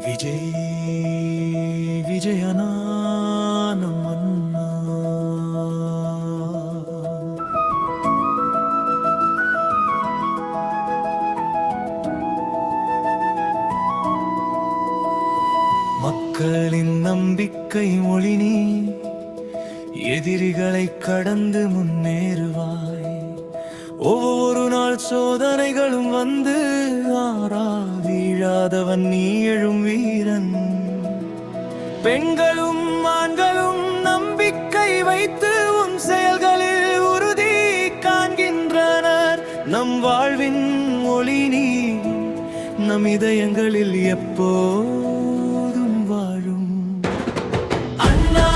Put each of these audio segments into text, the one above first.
விஜய் விஜயனா நம்மண்ணா மக்களின் நம்பிக்கை மொழி நீ எதிரிகளை கடந்து முன்னேறுவாய். ஒவ்வொரு நாள் சோதனைகளும் வந்து வீழாதவன் நீ எழும் வீரன். பெண்களும் ஆண்களும் நம்பிக்கை வைத்து உன் செயல்களில் உறுதி காண்கின்றனர். நம் வாழ்வின் ஒளி நீ நம் இதயங்களில் எப்போதும் வாழும். அண்ணா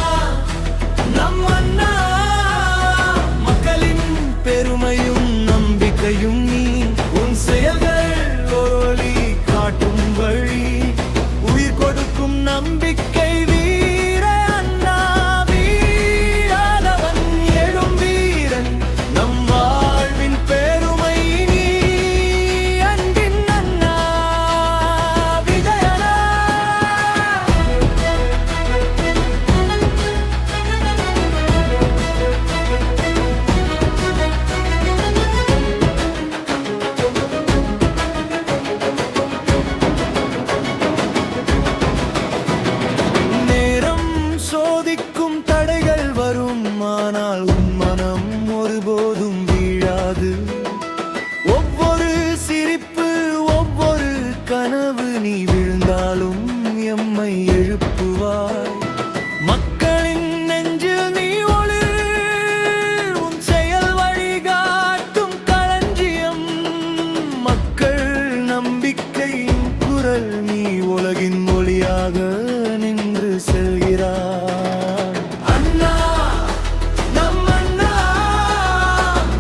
நம் அண்ணா, மக்களின் பெருமையும் நம்பிக்கையும் நீ. உன் செயல்கள் ஒளி காட்டும் வழி, உயிர் கொடுக்கும் நம்பிக்கை வீர அண்ணா. வீராதவன் எழும் வீரன், நம் வாழ்வின் பெருமை நீ. அன்பின் அண்ணா விஜயனா. சோதிக்கும் தடைகள் வரும், ஆனால் உன் மனம் ஒருபோதும் வீழாது. ஒவ்வொரு சிரிப்பு ஒவ்வொரு கனவு, நீ விழுந்தாலும் எம்மை எழுப்புவாய். மக்களின் நெஞ்சில் நீ ஒளி, உன் செயல் வழிகாட்டும் களஞ்சியம். மக்கள் நம்பிக்கையின் குரல் நீ, உலகின் மொழியாக நின்று செல்கிறார். அண்ணா நம் அண்ணா,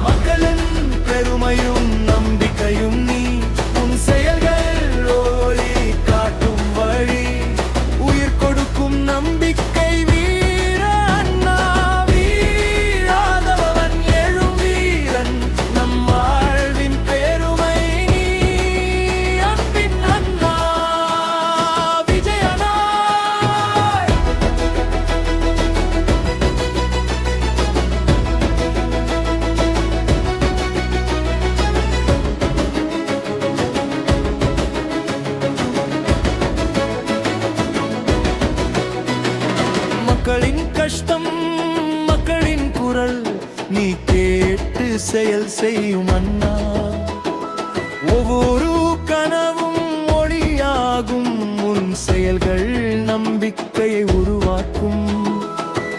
மக்களின் பெருமையும் நம்பிக்கையும் நீ. உன் செயல்கள் ஒளி காட்டும் வழி, உயிர் கொடுக்கும் நம்பிக்கை வீர அண்ணா. வீராதவன் எழும் வீரன், நம் வாழ்வின் பெருமை நீ. அன்பின் அண்ணா விஜயனா. மக்களின் கஷ்டம் மக்களின் குரல், நீ கேட்டு செயல் செய்யும் அண்ணா. ஒவ்வொரு கனவும் ஒளியாகும், உன் செயல்கள் நம்பிக்கையை உருவாக்கும்.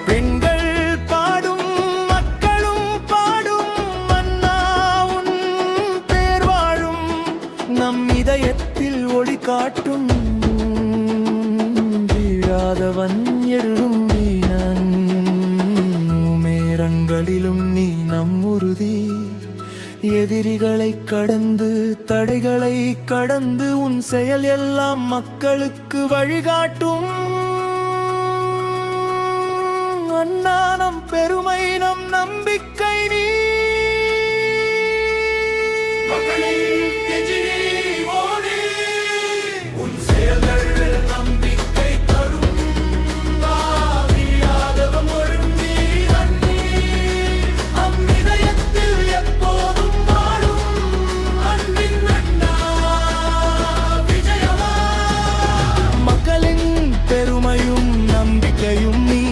பெண்கள் பாடும் மக்களும் பாடும், அண்ணா உன் பேர் வாழும். நம் இதயத்தில் ஒளி காட்டும், வீழாதவன் எழும் வீரன். மேரங்களிலும் நீ நம் உறுதி, எதிரிகளை கடந்து தடைகளை கடந்து உன் செயல் எல்லாம் மக்களுக்கு வழிகாட்டும். அண்ணா நம் பெருமை நம் நம்பிக்கை நீ. உன் செயல்கள் நம்பிக்கை தரும். வீழாதவன் எழும் வீரன் நீ. நம் இதயத்தில் எப்போதும் வாழும். அன்பின் அண்ணா விஜயனா. மக்களின் பெருமையும் நம்பிக்கையும் நீ.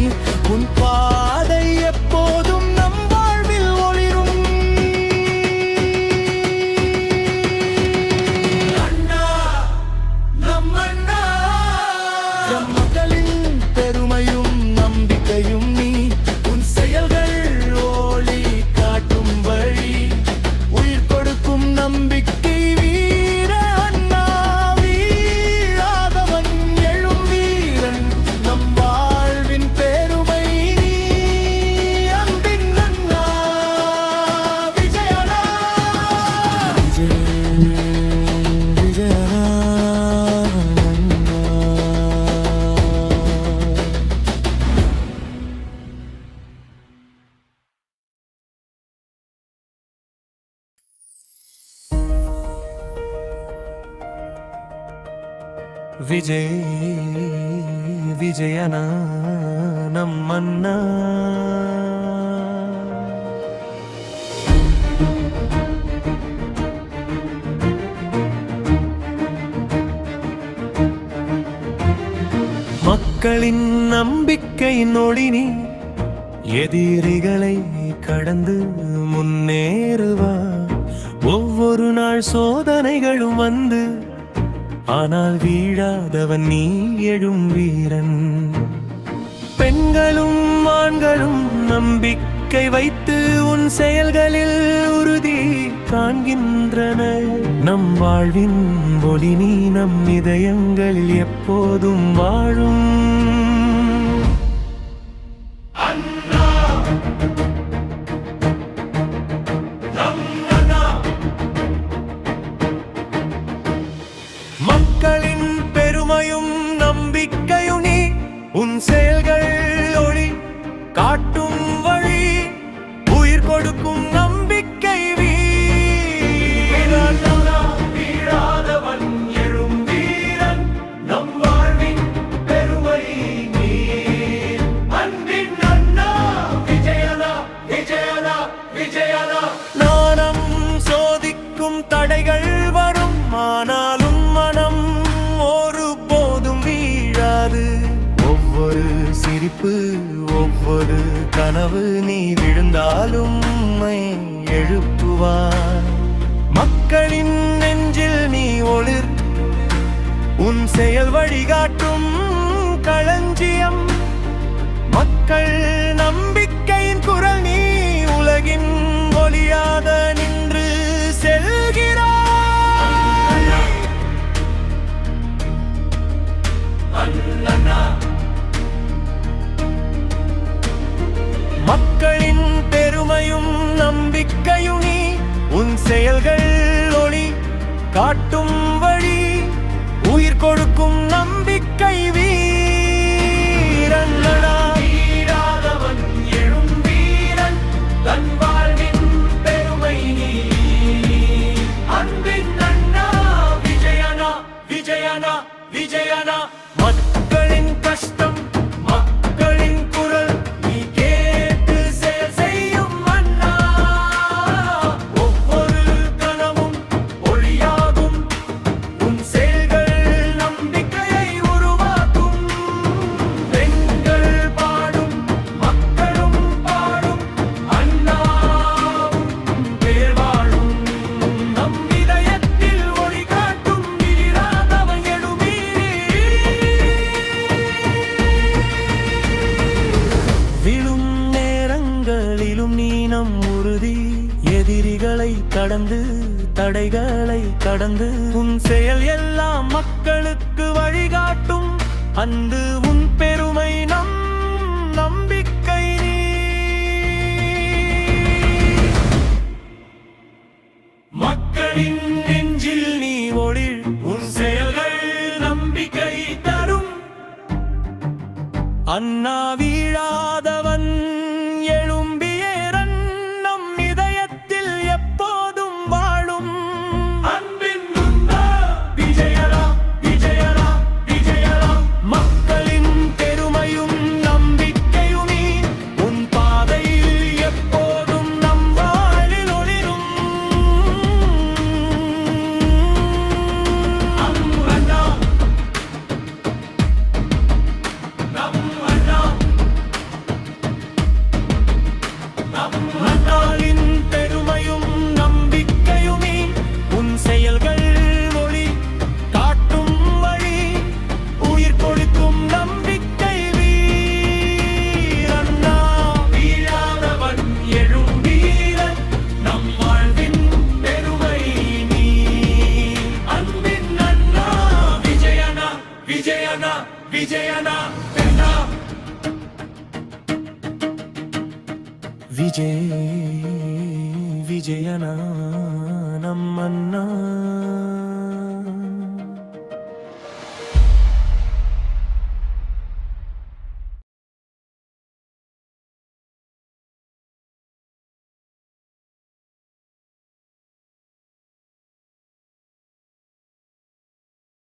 உன் பாதை எப்போதும் நம் வாழ்வில் ஒளிரும். ವಿಜಯ ವಿಜಯನ ನಮ್ಮನ್ನ மக்களின் நம்பிக்கையின் ஒளினி எதிரிகளை கடந்து முன்னேறுவார். ஒவ்வொரு நாள் சோதனைகளும் வந்து ஆனால் வீழாதவன் நீ எழும் வீரன். பெண்களும் ஆண்களும் நம்பிக்கை வைத்து உன் செயல்களில் உறுதி காண்கின்றனர். நம் வாழ்வின் ஒளி நீ நம் இதயங்களில் எப்போதும் வாழும். மக்களின் பெருமையும் நம்பிக்கையும் நீ உன் செயல்கள் ஒளி காட்டும் வழி உயிர் கொடுக்கும் நம்பிக்கை வீரன். வீழாதவன் எழும் வீரன் நம் வாழ்வின் பெருமை நீ. அன்பின் அண்ணா விஜயனா விஜயனா விஜயனா. நாணம் சோதிக்கும் தடைகள் வரும் ஆனாலும் மனம் ஒருபோதும் வீழாது. ஒவ்வொரு சிரிப்பு ஒவ்வொரு கனவு நீ விழுந்தாலும் எழுப்புவார். மக்களின் நெஞ்சில் நீ ஒளிர் உன் செயல் வழிகாட்டும் களஞ்சியம். மக்கள் நம்பிக்கையின் குரல் நீ உலகின் ஒளியாக நின்று செல்கிறாய். மக்களின் பெருமையும் நம்பிக்கையும் நீ உன் செயல்கள் ஒளி காட்டும் வழி உயிர் கொடுக்கும் நம்பிக்கை வீரன். வீழாதவன் எழும் வீரன் தன் வாழ்வின் பெருமை நீ. அன்பின் அண்ணா விஜயனா விஜயனா விஜயனா. மக்களின் கஷ்டம் மக்களின் குரல் நீ கேட்டு செயல் செய்யும் அண்ணா. ஒவ்வொரு கனவும் ஒளியாகும் உன் செயல்கள் நம்பிக்கையை உருவாக்கும். பெண்கள் பாடும் மக்களும் பாடும் அண்ணாவும் பேர் வாழும். நம் இதயத்தில் ஒளி காட்டும் வீராதவன் எழுமீ. விழும் நேரங்களிலும் நீ நம் உறுதி. எதிரிகளை கடந்து தடைகளை கடந்து உன் செயல் எல்லாம் மக்களுக்கு வழிகாட்டும். அன்று உன் பெருமை நம் நம்பிக்கை நீ. மக்களின் நெஞ்சில் நீ ஒளிர் உன் செயல்கள் நம்பிக்கை தரும். அண்ணா வீழாதவன் எழும் வீரன் நம் இதயத்தில் எப்போதும் வாழும். அன்பின் அண்ணா விஜயனா விஜயனா விஜயனா. மக்களின் பெருமையும் நம்பிக்கையும் நீ உன் பாதையில் எப்போதும் நம் வாழ்வில் ஒளிரும். அண்ணா மக்களின் பெருமையும் நம்பிக்கையும் நீ உன் செயல்கள் ஒளி காட்டும் வழி உயிர் கொடுக்கும் நம்பிக்கை வீரன். வீழாதவன் எழும் வீரன் நம் வாழ்வின் பெருமை நீ. அன்பின் அண்ணா விஜயனா விஜயனா விஜயனா. ವಿಜಯ ವಿಜಯನ ನಮ್ಮನ್ನ